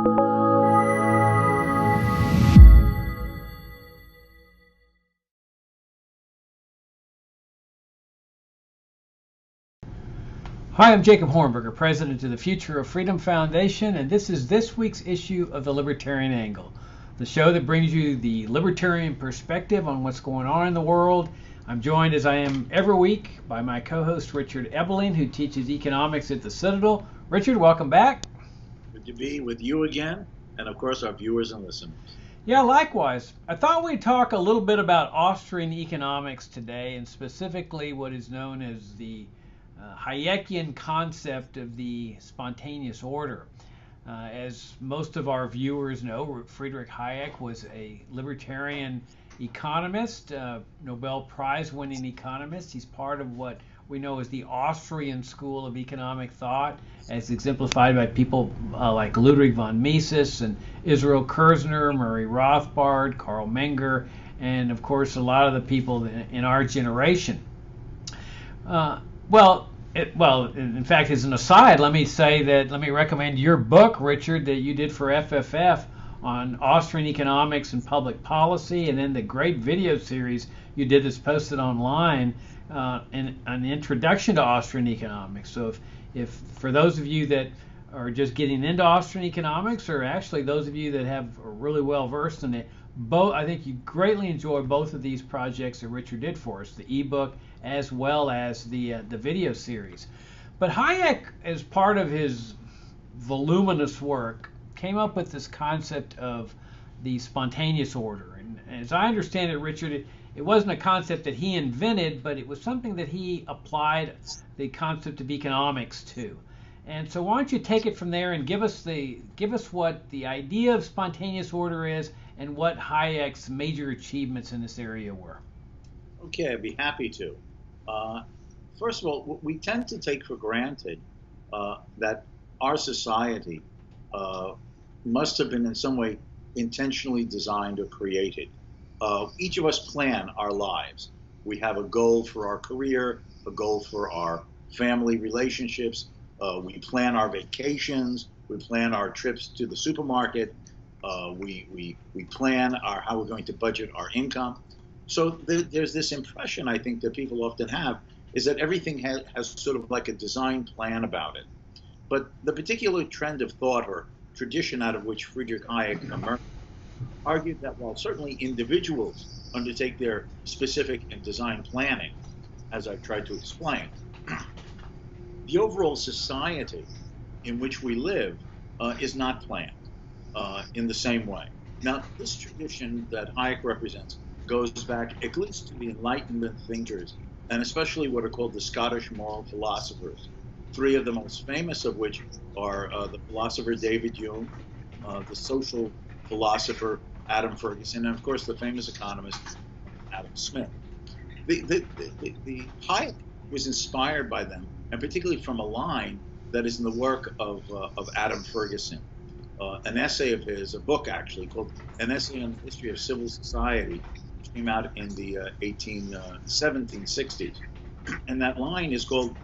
Hi, I'm Jacob Hornberger, president of the Future of Freedom Foundation, and this is this week's issue of the Libertarian Angle, the show that brings you the libertarian perspective on what's going on in the world. I'm joined, as I am every week, by my co-host Richard Ebeling, who teaches economics at the Citadel. Richard, welcome back. Good to be with you again, and of course our viewers and listeners. Yeah, likewise. I thought we'd talk a little bit about Austrian economics today, and specifically what is known as the Hayekian concept of the spontaneous order. As most of our viewers know, Friedrich Hayek was a libertarian economist, Nobel Prize winning economist. He's part of what we know as the Austrian school of economic thought, as exemplified by people like Ludwig von Mises and Israel Kirzner, Murray Rothbard, Karl Menger, and of course a lot of the people in our generation. In fact, as an aside, let me recommend your book, Richard, that you did for FFF on Austrian economics and public policy, and then the great video series you did that's posted online, in an introduction to Austrian economics. So if for those of you that are just getting into Austrian economics, or actually those of you that are really well versed in it, I think you greatly enjoy both of these projects that Richard did for us, the ebook as well as the video series. But Hayek, as part of his voluminous work, came up with this concept of the spontaneous order. And as I understand it, Richard, it wasn't a concept that he invented, but it was something that he applied the concept of economics to. And so why don't you take it from there and give us what the idea of spontaneous order is and what Hayek's major achievements in this area were. Okay, I'd be happy to. First of all, we tend to take for granted that our society must have been in some way intentionally designed or created. Each of us plan our lives. We have a goal for our career, a goal for our family relationships. We plan our vacations. We plan our trips to the supermarket. We plan how we're going to budget our income. So there's this impression, I think, that people often have, is that everything has sort of like a design plan about it. But the particular trend of thought or tradition out of which Friedrich Hayek emerged argued that while certainly individuals undertake their specific and design planning, as I've tried to explain, the overall society in which we live is not planned in the same way. Now, this tradition that Hayek represents goes back at least to the Enlightenment thinkers, and especially what are called the Scottish moral philosophers, three of the most famous of which are the philosopher David Hume, the social philosopher Adam Ferguson, and of course the famous economist Adam Smith. The Hayek was inspired by them, and particularly from a line that is in the work of Adam Ferguson, an essay of his, a book actually, called An Essay on the History of Civil Society, which came out in the 1760s. And that line is called,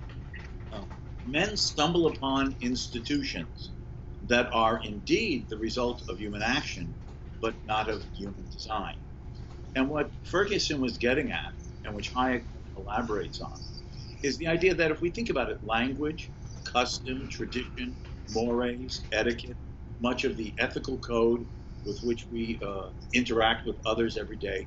men stumble upon institutions that are indeed the result of human action, but not of human design. And what Ferguson was getting at, and which Hayek elaborates on, is the idea that if we think about it, language, custom, tradition, mores, etiquette, much of the ethical code with which we interact with others every day,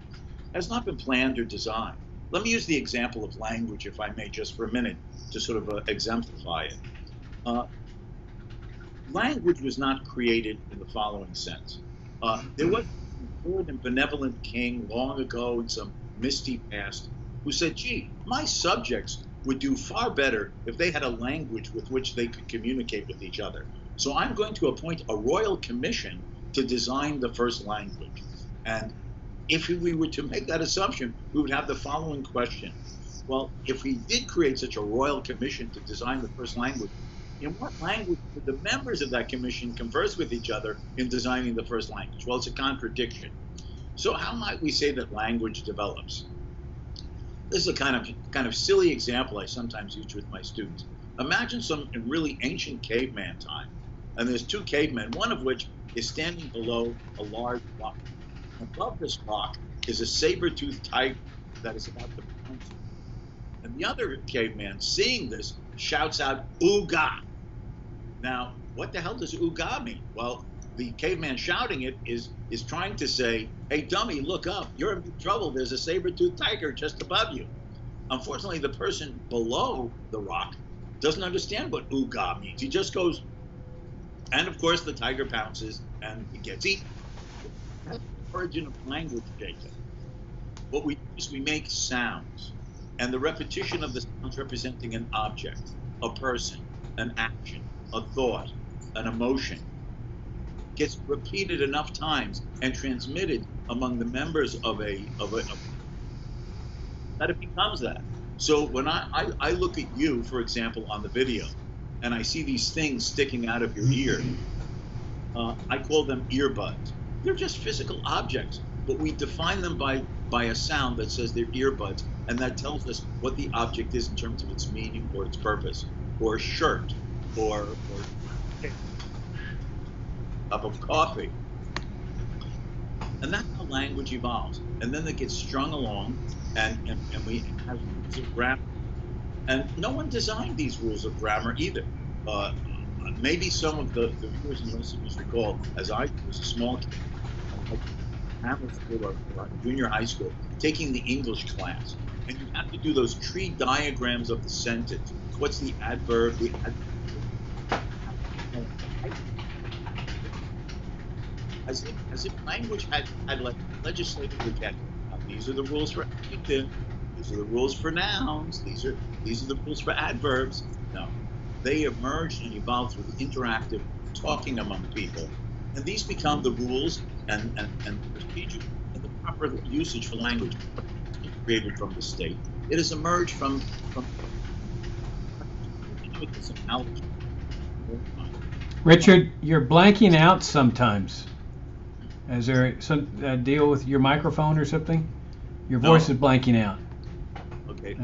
has not been planned or designed. Let me use the example of language, if I may, just for a minute, to sort of exemplify it. Language was not created in the following sense. There was a good and benevolent king long ago in some misty past who said, gee, my subjects would do far better if they had a language with which they could communicate with each other. So I'm going to appoint a royal commission to design the first language. And if we were to make that assumption, we would have the following question. Well, if we did create such a royal commission to design the first language, in what language would the members of that commission converse with each other in designing the first language? Well, it's a contradiction. So how might we say that language develops? This is a kind of silly example I sometimes use with my students. Imagine some really ancient caveman time, and there's two cavemen, one of which is standing below a large rock. Above this rock is a saber-toothed tiger that is about to pounce him. And the other caveman, seeing this, shouts out, "Ooga!" Now, what the hell does "ooga" mean? Well, the caveman shouting it is trying to say, "Hey, dummy, look up. You're in trouble. There's a saber-toothed tiger just above you." Unfortunately, the person below the rock doesn't understand what "ooga" means. He just goes, and of course, the tiger pounces and it gets eaten. That's the origin of language, Jacob. What we do is we make sounds, and the repetition of the sounds representing an object, a person, an action, a thought, an emotion, gets repeated enough times and transmitted among the members of that it becomes that. So when I look at you, for example, on the video, and I see these things sticking out of your ear, I call them earbuds. They're just physical objects, but we define them by a sound that says they're earbuds, and that tells us what the object is in terms of its meaning or its purpose, or shirt, or cup of coffee. And that's how language evolves. And then it gets strung along, and we have rules of grammar. And no one designed these rules of grammar either. Maybe some of the viewers and listeners recall, as I was a small kid, grammar school or junior high school, taking the English class. And you have to do those tree diagrams of the sentence. What's the adverb, the adjective? As if language had like legislative vocabulary. These are the rules for adjectives. These are the rules for nouns. These are the rules for adverbs. No, they emerged and evolved through the interactive talking among people, and these become the rules and procedure and the proper usage for language created from the state. It has emerged from knowledge. Richard, you're blanking out sometimes. Is there some deal with your microphone or something? Your voice is blanking out. Okay.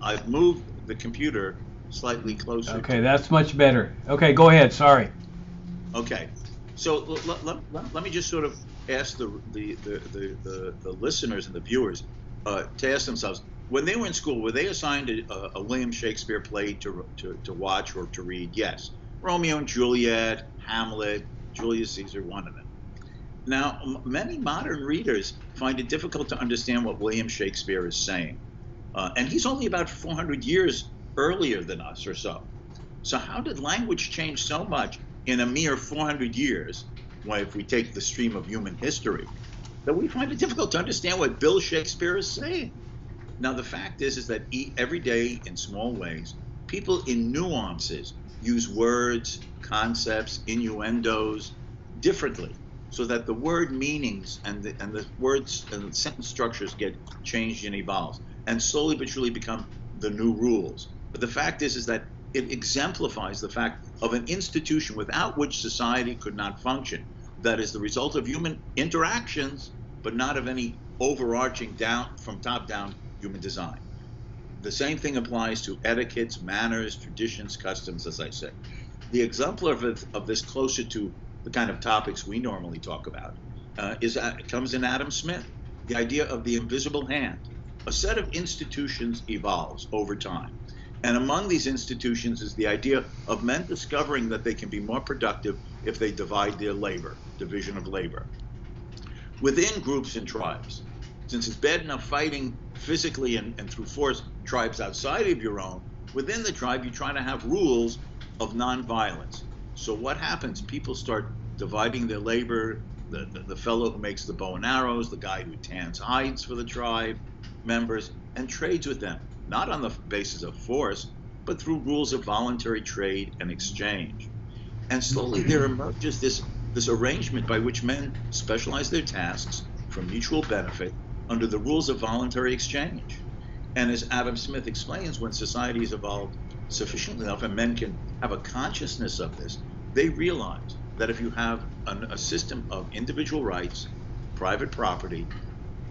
I've moved the computer slightly closer. Okay, that's much better. Okay, go ahead. Sorry. Okay. So let me just sort of ask the listeners and the viewers to ask themselves, when they were in school, were they assigned a William Shakespeare play to watch or to read? Yes. Romeo and Juliet, Hamlet, Julius Caesar, one of them. Now, many modern readers find it difficult to understand what William Shakespeare is saying. And he's only about 400 years earlier than us or so. So how did language change so much in a mere 400 years, if we take the stream of human history, that we find it difficult to understand what Bill Shakespeare is saying? Now, the fact is that every day, in small ways, people in nuances use words, concepts, innuendos differently, so that the word meanings and the words and the sentence structures get changed and evolved, and slowly but surely become the new rules. But the fact is that it exemplifies the fact of an institution without which society could not function, that is the result of human interactions, but not of any overarching from top down human design. The same thing applies to etiquettes, manners, traditions, customs, as I said. The exemplar of this, closer to the kind of topics we normally talk about, comes in Adam Smith, the idea of the invisible hand. A set of institutions evolves over time. And among these institutions is the idea of men discovering that they can be more productive if they divide their labor, division of labor. Within groups and tribes, since it's bad enough fighting physically and through force tribes outside of your own, within the tribe you try to have rules of nonviolence. So what happens? People start dividing their labor, the fellow who makes the bow and arrows, the guy who tans hides for the tribe members, and trades with them, not on the basis of force, but through rules of voluntary trade and exchange. And slowly there emerges this arrangement by which men specialize their tasks for mutual benefit under the rules of voluntary exchange. And as Adam Smith explains, when societies evolved sufficiently enough and men can have a consciousness of this, they realize that if you have a system of individual rights, private property,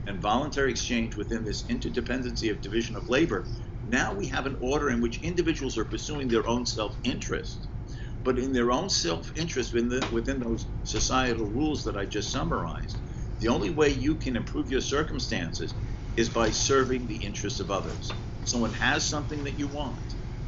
and voluntary exchange within this interdependency of division of labor, now we have an order in which individuals are pursuing their own self-interest but in their own self-interest within those societal rules that I just summarized. The only way you can improve your circumstances is by serving the interests of others. Someone has something that you want.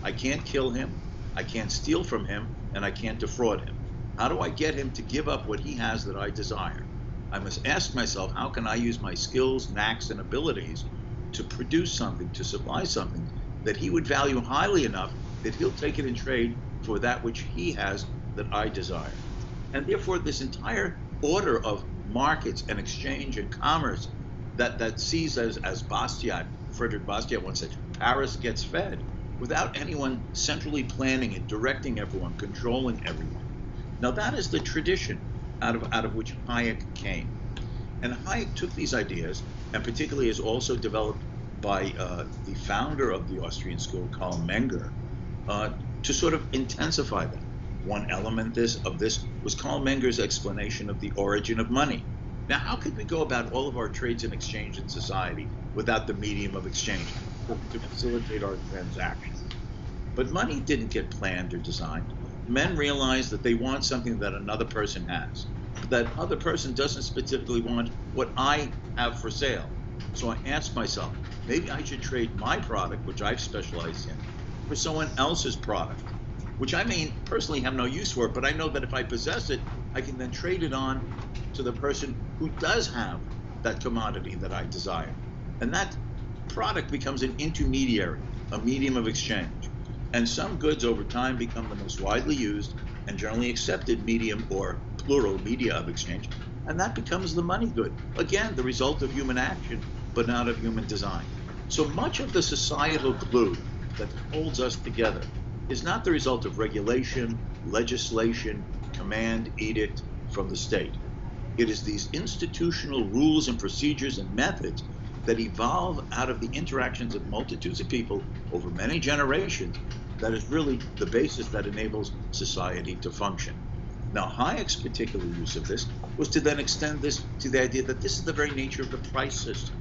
I can't kill him, I can't steal from him, and I can't defraud him. How do I get him to give up what he has that I desire? I must ask myself, how can I use my skills, knacks, and abilities to produce something, to supply something that he would value highly enough that he'll take it in trade for that which he has that I desire. And therefore, this entire order of markets and exchange and commerce that sees as Bastiat, Frederick Bastiat once said, Paris gets fed, without anyone centrally planning it, directing everyone, controlling everyone. Now that is the tradition out of which Hayek came. And Hayek took these ideas, and particularly is also developed by the founder of the Austrian school, Karl Menger, to sort of intensify them. One element of this was Karl Menger's explanation of the origin of money. Now, how could we go about all of our trades and exchange in society without the medium of exchange to facilitate our transactions? But money didn't get planned or designed. Men realize that they want something that another person has. That other person doesn't specifically want what I have for sale. So I ask myself, maybe I should trade my product, which I've specialized in, for someone else's product, which I may personally have no use for, but I know that if I possess it, I can then trade it on to the person who does have that commodity that I desire. And that product becomes an intermediary, a medium of exchange. And some goods over time become the most widely used and generally accepted medium or plural media of exchange, and that becomes the money good. Again, the result of human action, but not of human design. So much of the societal glue that holds us together is not the result of regulation, legislation, command, edict from the state. It is these institutional rules and procedures and methods that evolve out of the interactions of multitudes of people over many generations that is really the basis that enables society to function. Now, Hayek's particular use of this was to then extend this to the idea that this is the very nature of the price system.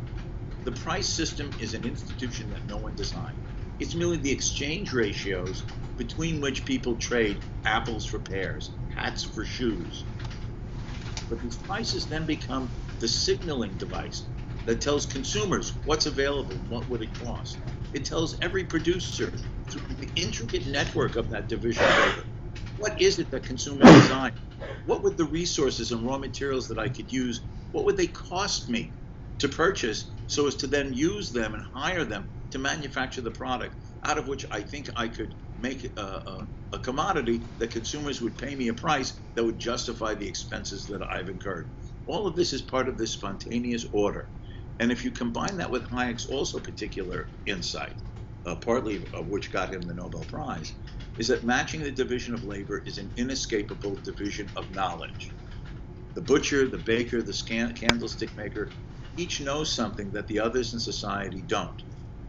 The price system is an institution that no one designed. It's merely the exchange ratios between which people trade apples for pears, hats for shoes. But these prices then become the signaling device that tells consumers what's available and what would it cost. It tells every producer through the intricate network of that division of labor, what is it that consumers design? What would the resources and raw materials that I could use, what would they cost me to purchase so as to then use them and hire them to manufacture the product out of which I think I could make a commodity that consumers would pay me a price that would justify the expenses that I've incurred. All of this is part of this spontaneous order. And if you combine that with Hayek's also particular insight, partly of which got him the Nobel Prize, is that matching the division of labor is an inescapable division of knowledge. The butcher, the baker, the candlestick maker, each knows something that the others in society don't.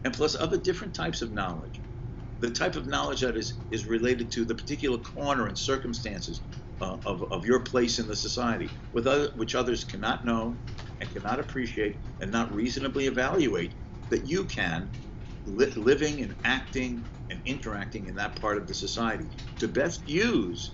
And plus other different types of knowledge. The type of knowledge that is related to the particular corner and circumstances of your place in the society, which others cannot know and cannot appreciate and not reasonably evaluate, that you can, living and acting and interacting in that part of the society, to best use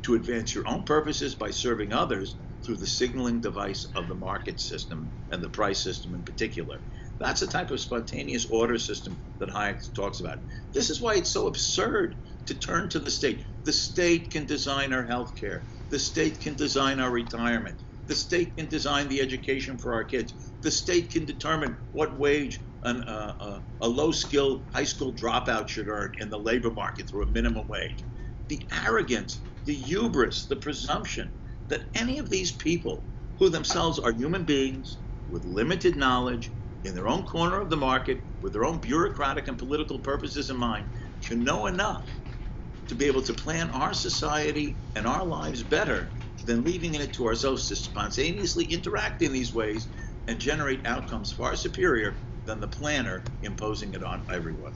to advance your own purposes by serving others through the signaling device of the market system and the price system in particular. That's the type of spontaneous order system that Hayek talks about. This is why it's so absurd to turn to the state. The state can design our health care. The state can design our retirement. The state can design the education for our kids. The state can determine what wage a low-skilled high school dropout should earn in the labor market through a minimum wage. The arrogance, the hubris, the presumption that any of these people, who themselves are human beings with limited knowledge, in their own corner of the market, with their own bureaucratic and political purposes in mind, can know enough to be able to plan our society and our lives better than leaving it to ourselves to spontaneously interact in these ways and generate outcomes far superior than the planner imposing it on everyone.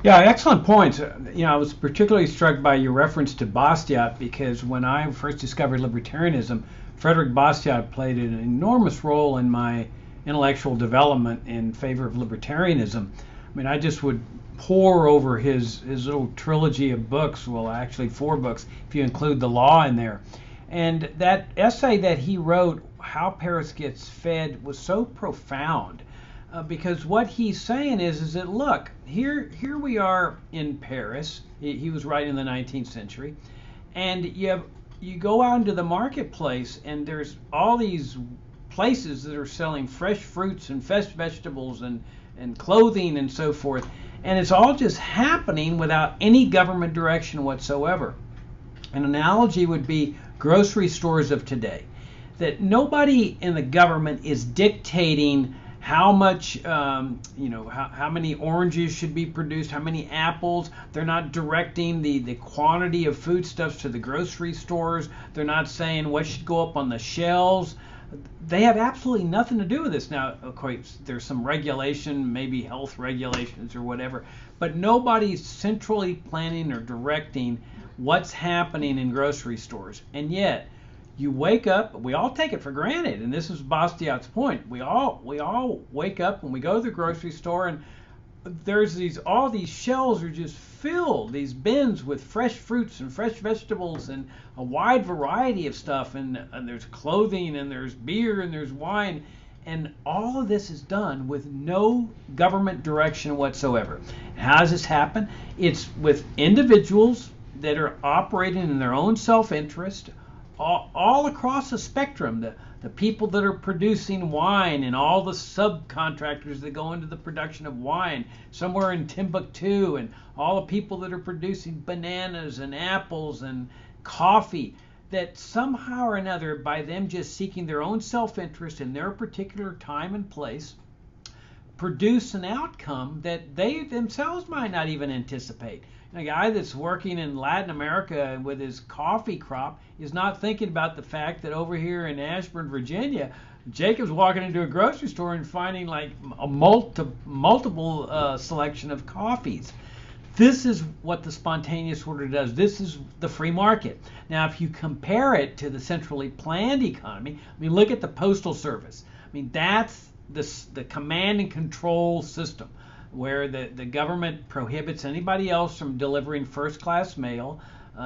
Yeah, excellent points. I was particularly struck by your reference to Bastiat, because when I first discovered libertarianism, Frederick Bastiat played an enormous role in my intellectual development in favor of libertarianism. I mean, I just would pore over his little trilogy of books. Well, actually 4 books if you include the law in there. And that essay that he wrote, How Paris Gets Fed, was so profound. Because what he's saying is that, look, here we are in Paris. He was writing in the 19th century, and you go out into the marketplace, and there's all these places that are selling fresh fruits and fresh vegetables and clothing and so forth, and it's all just happening without any government direction whatsoever. An analogy would be grocery stores of today, that nobody in the government is dictating how much, how many oranges should be produced, how many apples. They're not directing the quantity of foodstuffs to the grocery stores. They're not saying what should go up on the shelves. They have absolutely nothing to do with this. Now, of course, there's some regulation, maybe health regulations or whatever, but nobody's centrally planning or directing what's happening in grocery stores. And yet, you wake up, we all take it for granted, and this is Bastiat's point. We all wake up when we go to the grocery store, and there's all these shelves are just filled, these bins with fresh fruits and fresh vegetables and a wide variety of stuff, and there's clothing and there's beer and there's wine, and all of this is done with no government direction whatsoever. How does this happen? It's with individuals that are operating in their own self-interest, all across the spectrum, the people that are producing wine and all the subcontractors that go into the production of wine somewhere in Timbuktu, and all the people that are producing bananas and apples and coffee, that somehow or another, by them just seeking their own self-interest in their particular time and place, produce an outcome that they themselves might not even anticipate. A guy that's working in Latin America with his coffee crop is not thinking about the fact that over here in Ashburn, Virginia, Jacob's walking into a grocery store and finding like a multiple selection of coffees. This is what the spontaneous order does. This is the free market. Now, if you compare it to the centrally planned economy, I mean, look at the Postal Service. I mean, that's the command and control system, where the government prohibits anybody else from delivering first-class mail.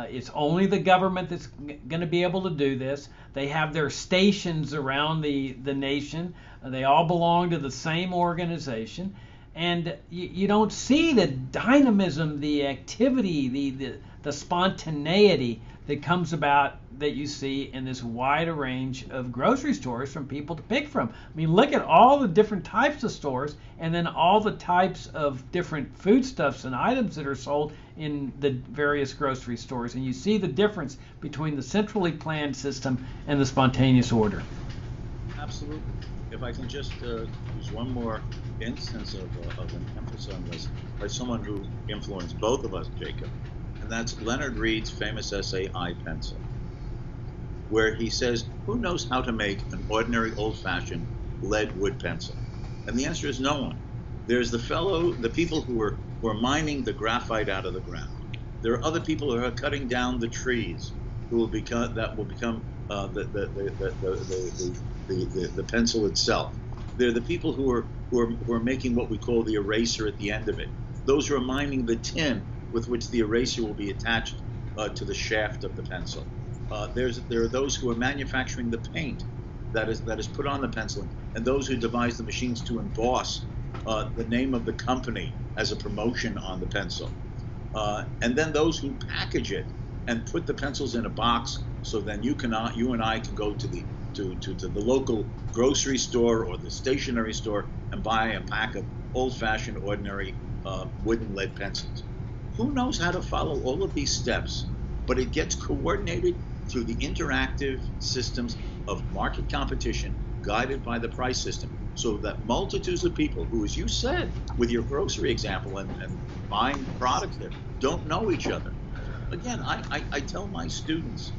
It's only the government that's going to be able to do this. They have their stations around the nation. They all belong to the same organization. And you don't see the dynamism, the activity, the spontaneity that comes about that you see in this wide range of grocery stores from people to pick from. I mean, look at all the different types of stores, and then all the types of different foodstuffs and items that are sold in the various grocery stores, and you see the difference between the centrally planned system and the spontaneous order. Absolutely. If I can just use one more instance of an emphasis on this by someone who influenced both of us, Jacob, and that's Leonard Read's famous essay, I, Pencil, where he says, who knows how to make an ordinary old-fashioned lead wood pencil? And the answer is no one. There's the people who are mining the graphite out of the ground. There are other people who are cutting down the trees who will become the pencil itself. They're the people who are making what we call the eraser at the end of it. Those who are mining the tin with which the eraser will be attached to the shaft of the pencil. There are those who are manufacturing the paint that is put on the pencil, and those who devise the machines to emboss the name of the company as a promotion on the pencil. And then those who package it and put the pencils in a box, so then you and I can go to the local grocery store or the stationery store and buy a pack of old-fashioned, ordinary wooden lead pencils. Who knows how to follow all of these steps? But it gets coordinated through the interactive systems of market competition guided by the price system, so that multitudes of people who, as you said, with your grocery example and buying products there, don't know each other. Again, I tell my students,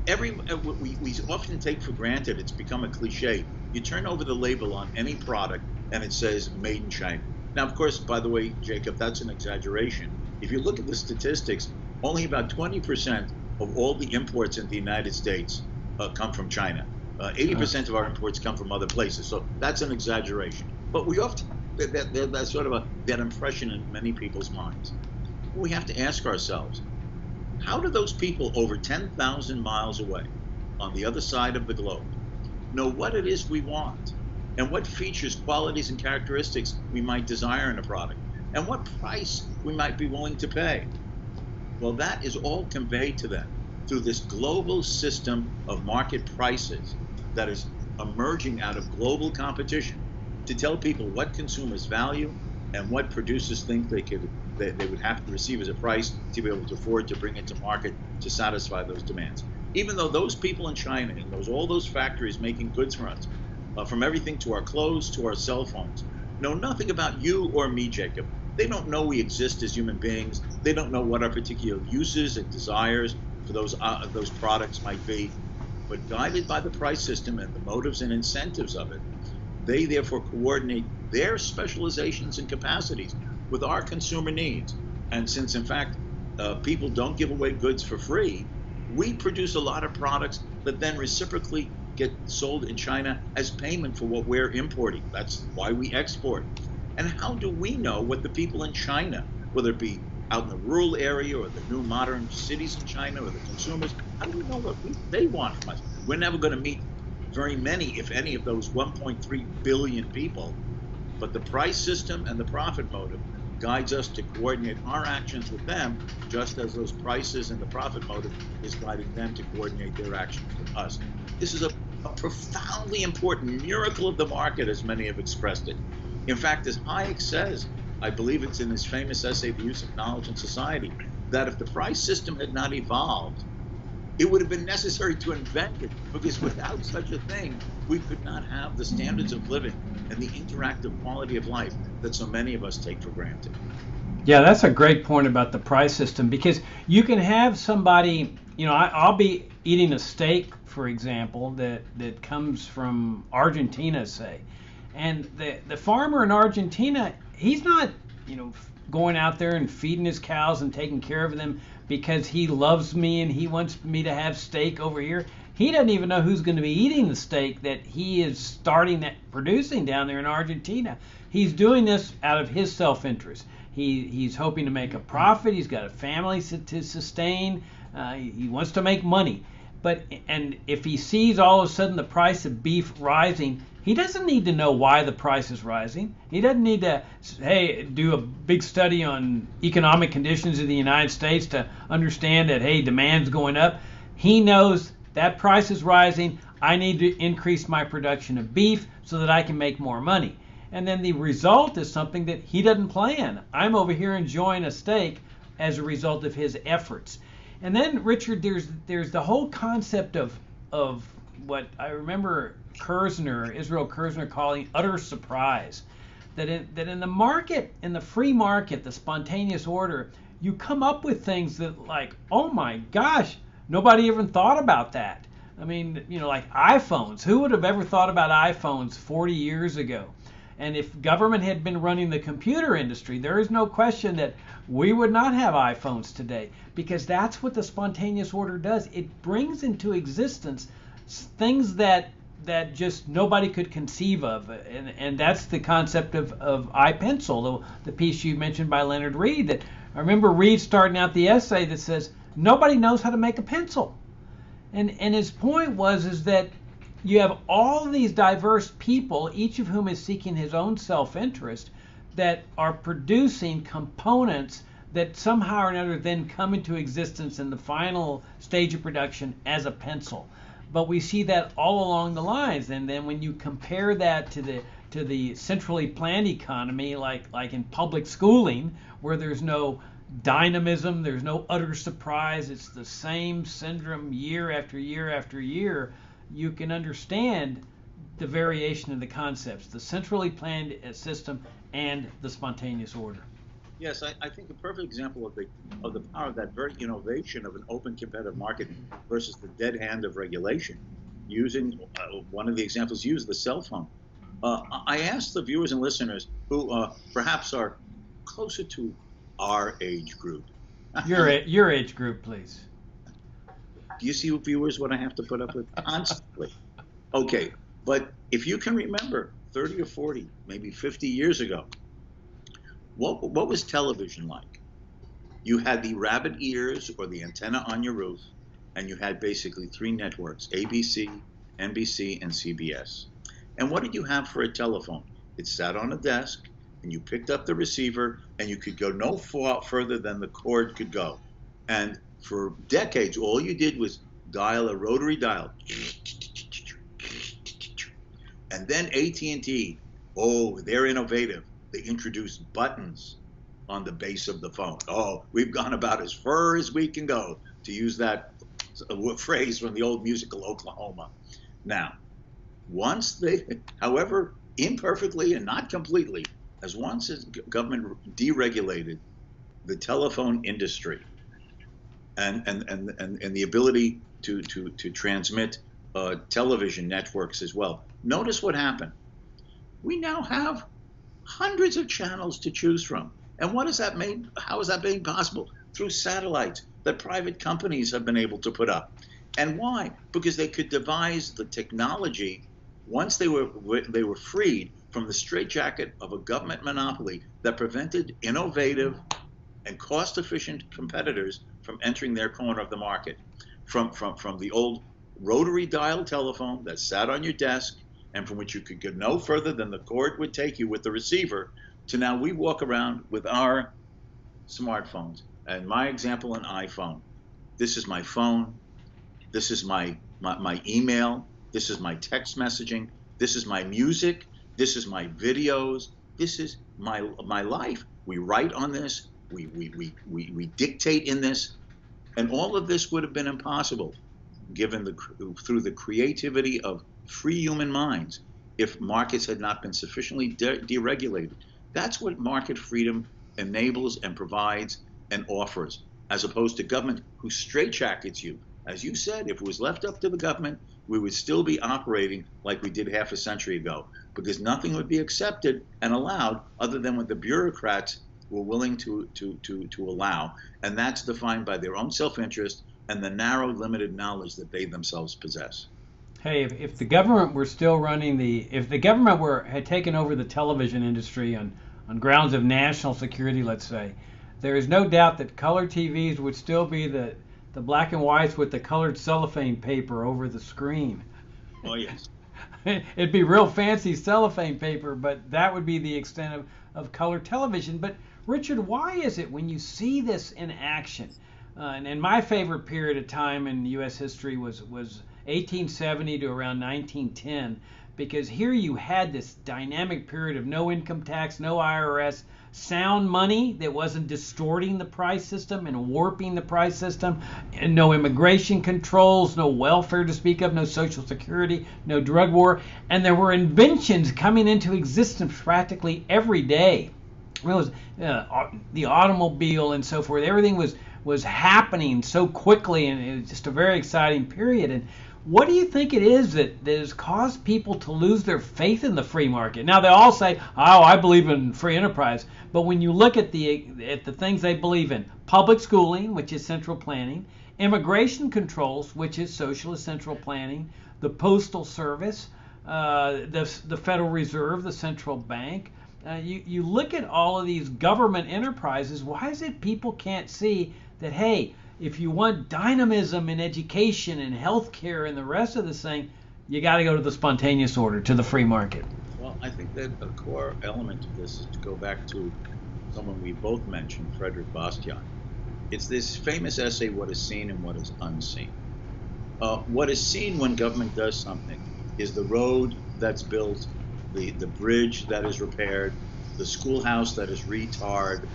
we often take for granted, it's become a cliche, you turn over the label on any product and it says made in China. Now, of course, by the way, Jacob, that's an exaggeration. If you look at the statistics, only about 20% of all the imports in the United States come from China. 80% of our imports come from other places, so that's an exaggeration. But we That's sort of that impression in many people's minds. We have to ask ourselves, how do those people over 10,000 miles away on the other side of the globe know what it is we want and what features, qualities, and characteristics we might desire in a product and what price we might be willing to pay? Well, that is all conveyed to them through this global system of market prices that is emerging out of global competition to tell people what consumers value and what producers think they would have to receive as a price to be able to afford to bring it to market to satisfy those demands. Even though those people in China and all those factories making goods for us, from everything to our clothes to our cell phones, know nothing about you or me, Jacob. They don't know we exist as human beings. They don't know what our particular uses and desires for those products might be. But guided by the price system and the motives and incentives of it, they therefore coordinate their specializations and capacities with our consumer needs. And since, in fact, people don't give away goods for free, we produce a lot of products that then reciprocally get sold in China as payment for what we're importing. That's why we export. And how do we know what the people in China, whether it be out in the rural area or the new modern cities in China or the consumers, how do we know what they want from us? We're never going to meet very many, if any, of those 1.3 billion people. But the price system and the profit motive guides us to coordinate our actions with them, just as those prices and the profit motive is guiding them to coordinate their actions with us. This is a profoundly important miracle of the market, as many have expressed it. In fact, as Hayek says, I believe it's in his famous essay, The Use of Knowledge in Society, that if the price system had not evolved, it would have been necessary to invent it, because without such a thing, we could not have the standards of living and the interactive quality of life that so many of us take for granted. Yeah, that's a great point about the price system, because you can have somebody, I'll be eating a steak, for example, that comes from Argentina, say, and the farmer in Argentina, he's not, going out there and feeding his cows and taking care of them because he loves me and he wants me to have steak over here. He doesn't even know who's going to be eating the steak that he is producing down there in Argentina. He's doing this out of his self-interest. He's hoping to make a profit. He's got a family to sustain. He wants to make money. And if he sees all of a sudden the price of beef rising, he doesn't need to know why the price is rising. He doesn't need to, do a big study on economic conditions in the United States to understand that, demand's going up. He knows that price is rising. I need to increase my production of beef so that I can make more money. And then the result is something that he doesn't plan. I'm over here enjoying a steak as a result of his efforts. And then, Richard, there's the whole concept of what I remember Israel Kirzner calling utter surprise. That in the market, in the free market, the spontaneous order, you come up with things that, like, oh my gosh, nobody even thought about that. I mean, like iPhones. Who would have ever thought about iPhones 40 years ago? And if government had been running the computer industry, there is no question that we would not have iPhones today, because that's what the spontaneous order does. It brings into existence things that just nobody could conceive of. And that's the concept of iPencil, the piece you mentioned by Leonard Read. That I remember Read starting out the essay that says, nobody knows how to make a pencil. And his point was that you have all of these diverse people, each of whom is seeking his own self-interest, that are producing components that somehow or another then come into existence in the final stage of production as a pencil. But we see that all along the lines. And then when you compare that to the centrally planned economy, like in public schooling, where there's no dynamism, there's no utter surprise, it's the same syndrome year after year after year, you can understand the variation of the concepts, the centrally planned system and the spontaneous order. Yes, I think a perfect example of the power of that very innovation of an open competitive market versus the dead hand of regulation, using one of the examples used, the cell phone. I asked the viewers and listeners who perhaps are closer to our age group. Your age group, please. Do you see, viewers, what I have to put up with constantly? Okay, but if you can remember 30 or 40, maybe 50 years ago, what was television like? You had the rabbit ears or the antenna on your roof, and you had basically three networks: ABC, NBC, and CBS. And what did you have for a telephone? It sat on a desk, and you picked up the receiver, and you could go no further than the cord could go. And for decades, all you did was dial a rotary dial. And then AT&T, oh, they're innovative. They introduced buttons on the base of the phone. Oh, we've gone about as far as we can go, to use that phrase from the old musical Oklahoma. Now, once they, however imperfectly and not completely, as once government deregulated the telephone industry and the ability to transmit television networks as well, notice what happened. We now have hundreds of channels to choose from. And what has that made? How is that made possible? Through satellites that private companies have been able to put up. And why? Because they could devise the technology once they were freed from the straitjacket of a government monopoly that prevented innovative and cost-efficient competitors from entering their corner of the market. From the old rotary dial telephone that sat on your desk and from which you could go no further than the cord would take you with the receiver, to now we walk around with our smartphones. And my example, an iPhone. This is my phone. This is my email. This is my text messaging. This is my music. This is my videos. This is my life. We write on this. We dictate in this. And all of this would have been impossible given through the creativity of free human minds if markets had not been sufficiently deregulated. That's what market freedom enables and provides and offers, as opposed to government who straitjackets you. As you said, if it was left up to the government, we would still be operating like we did half a century ago, because nothing would be accepted and allowed other than what the bureaucrats were willing to allow, and that's defined by their own self-interest and the narrow, limited knowledge that they themselves possess. Hey, if the government were still running if the government had taken over the television industry on grounds of national security, let's say, there is no doubt that color TVs would still be the black and whites with the colored cellophane paper over the screen. Oh, yes. It'd be real fancy cellophane paper, but that would be the extent of color television. But Richard, why is it when you see this in action, and my favorite period of time in U.S. history was 1870 to around 1910, because here you had this dynamic period of no income tax, no IRS, sound money that wasn't distorting the price system and warping the price system, and no immigration controls, no welfare to speak of, no social security, no drug war, and there were inventions coming into existence practically every day. It was the automobile and so forth. Everything was happening so quickly, and it was just a very exciting period. And what do you think it is that has caused people to lose their faith in the free market? Now, they all say, oh, I believe in free enterprise. But when you look at the things they believe in, public schooling, which is central planning, immigration controls, which is socialist central planning, the postal service, the Federal Reserve, the central bank, you look at all of these government enterprises, why is it people can't see that, hey, if you want dynamism in education and healthcare and the rest of this thing, you got to go to the spontaneous order, to the free market? Well, I think that a core element of this is to go back to someone we both mentioned, Frederick Bastiat. It's this famous essay, What is Seen and What is Unseen. What is seen when government does something is the road that's built, the bridge that is repaired, the schoolhouse that is retarred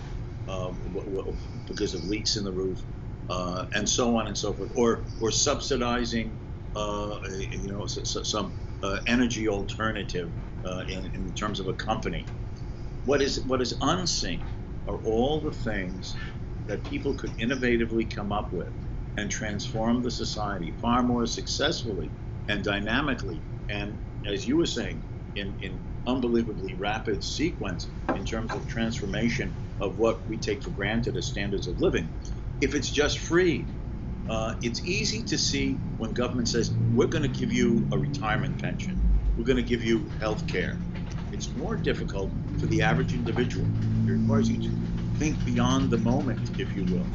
because of leaks in the roof, and so on and so forth, or subsidizing some energy alternative in terms of a company. What is unseen are all the things that people could innovatively come up with and transform the society far more successfully and dynamically, and as you were saying, in unbelievably rapid sequence in terms of transformation of what we take for granted as standards of living. If it's just free, it's easy to see when government says, we're going to give you a retirement pension, we're going to give you health care, It's more difficult for the average individual. It requires you to think beyond the moment, if you will.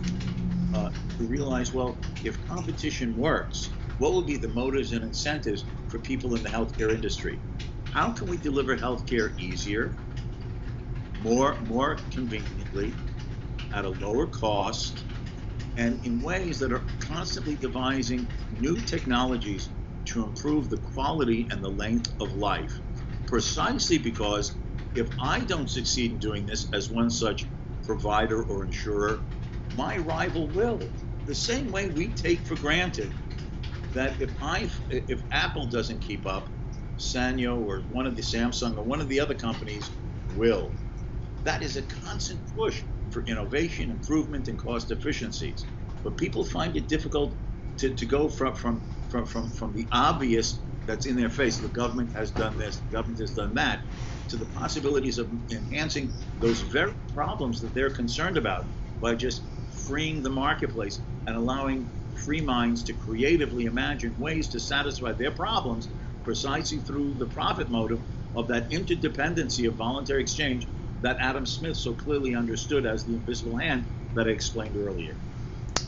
To realize, well, if competition works, what will be the motives and incentives for people in the healthcare industry? How can we deliver healthcare easier, more conveniently, at a lower cost, and in ways that are constantly devising new technologies to improve the quality and the length of life? Precisely because if I don't succeed in doing this as one such provider or insurer, my rival will. The same way we take for granted that if Apple doesn't keep up, Sanyo or one of the Samsung or one of the other companies will. That is a constant push for innovation, improvement, and cost efficiencies. But people find it difficult to go from the obvious that's in their face. The government has done this, the government has done that, to the possibilities of enhancing those very problems that they're concerned about by just freeing the marketplace and allowing free minds to creatively imagine ways to satisfy their problems precisely through the profit motive of that interdependency of voluntary exchange that Adam Smith so clearly understood as the invisible hand that I explained earlier.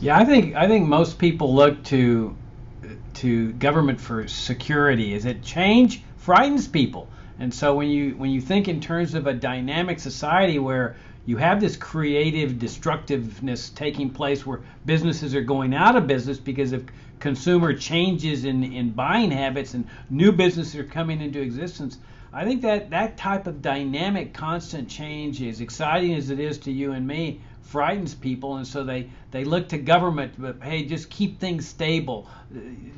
Yeah, I think most people look to government for security. Is it change frightens people, and so when you think in terms of a dynamic society where you have this creative destructiveness taking place, where businesses are going out of business because of consumer changes in buying habits and new businesses are coming into existence, I think that type of dynamic constant change, as exciting as it is to you and me, frightens people, and so they look to government, but hey, just keep things stable,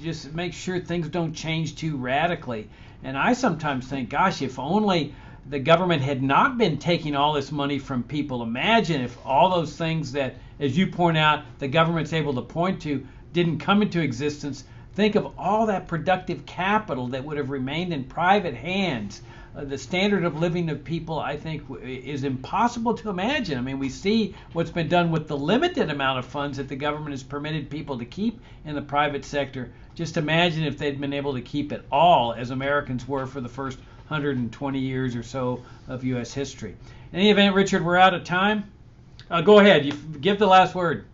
just make sure things don't change too radically. And I sometimes think, gosh, if only the government had not been taking all this money from people. Imagine if all those things that, as you point out, the government's able to point to didn't come into existence. Think of all that productive capital that would have remained in private hands. The standard of living of people, I think, is impossible to imagine. I mean, we see what's been done with the limited amount of funds that the government has permitted people to keep in the private sector. Just imagine if they'd been able to keep it all, as Americans were for the first 120 years or so of U.S. history. In any event, Richard, we're out of time. Go ahead. You give the last word.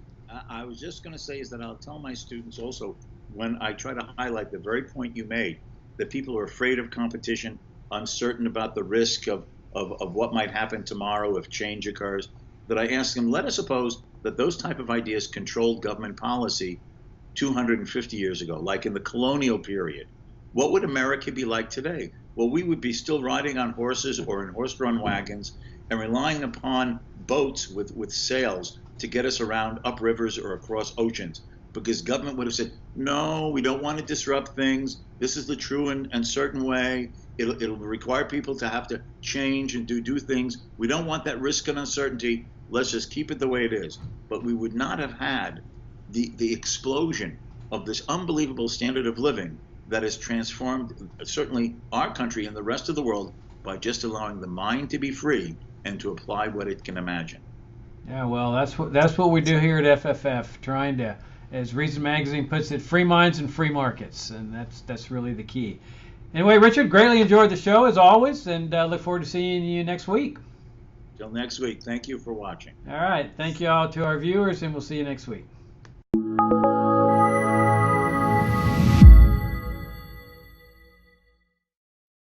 I was just going to say is that I'll tell my students also, when I try to highlight the very point you made, that people are afraid of competition, uncertain about the risk of what might happen tomorrow if change occurs, that I ask them, let us suppose that those type of ideas controlled government policy 250 years ago, like in the colonial period. What would America be like today? Well, we would be still riding on horses or in horse-drawn wagons and relying upon boats with sails to get us around up rivers or across oceans, because government would have said, no, we don't want to disrupt things. This is the true and certain way. It'll require people to have to change and do things. We don't want that risk and uncertainty. Let's just keep it the way it is. But we would not have had the explosion of this unbelievable standard of living that has transformed certainly our country and the rest of the world by just allowing the mind to be free and to apply what it can imagine. Yeah, well, that's what we do here at FFF, trying to, as Reason Magazine puts it, free minds and free markets, and that's really the key. Anyway, Richard, greatly enjoyed the show as always, and look forward to seeing you next week. Till next week, thank you for watching. All right, thank you all to our viewers, and we'll see you next week.